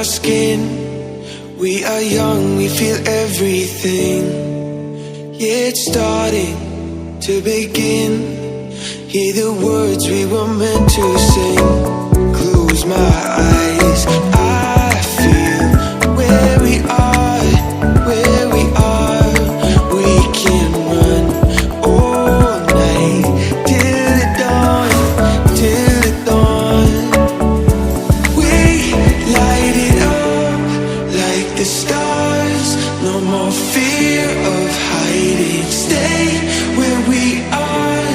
our skin. We are young, we feel everything. Yeah, it's starting to begin. Hear the words we were meant to sing. Close my eyes, I feel where we are, where we are. We can run all night till the dawn, till the dawn. We light it up like the stars. No more fear of hiding. Stay where we are.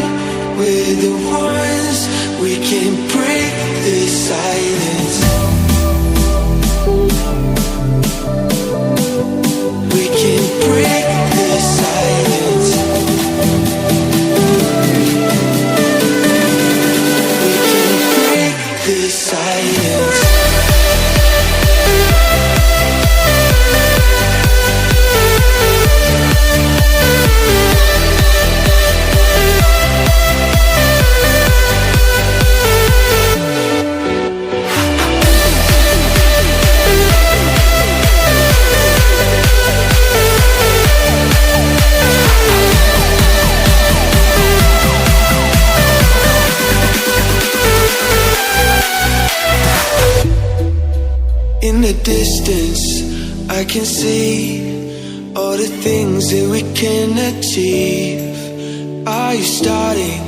We're the ones. We can break the silence. We can break the silence. We can break the silence. In the distance, I can see all the things that we can achieve. Are you starting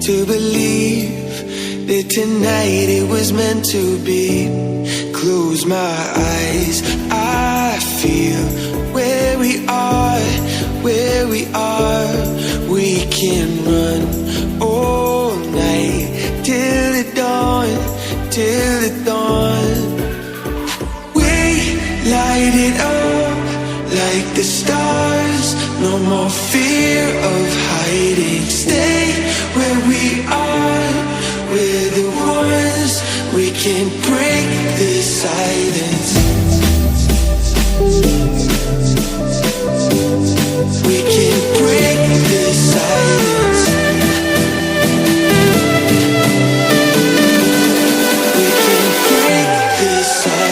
to believe that tonight it was meant to be? Close my eyes, I feel where we are, where we are. We can run all night till the dawn, till the dawn. Light it up like the stars. No more fear of hiding. Stay where we are. We're the ones. We can break the silence. We can break the silence. We can break the silence.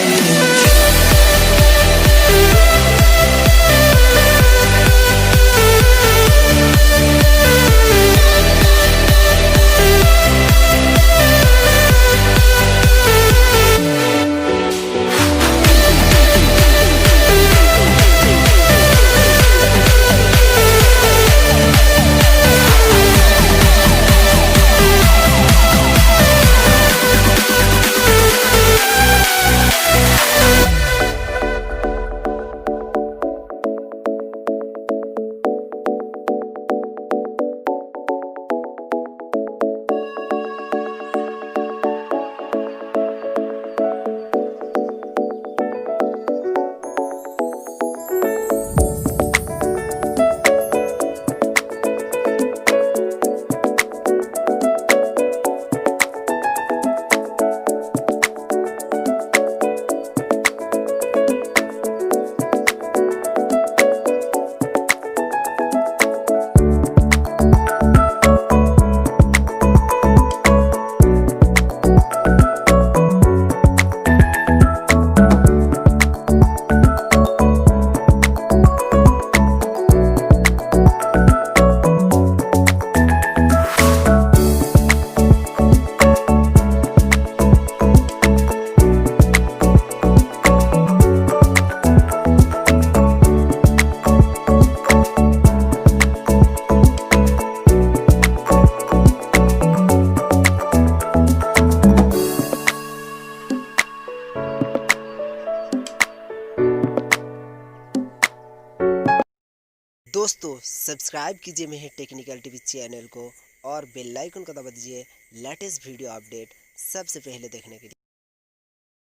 दोस्तों subscribe कीजिए मेरे technical TV channel को और bell icon को दबा दीजिए latest video update सबसे पहले देखने के लिए।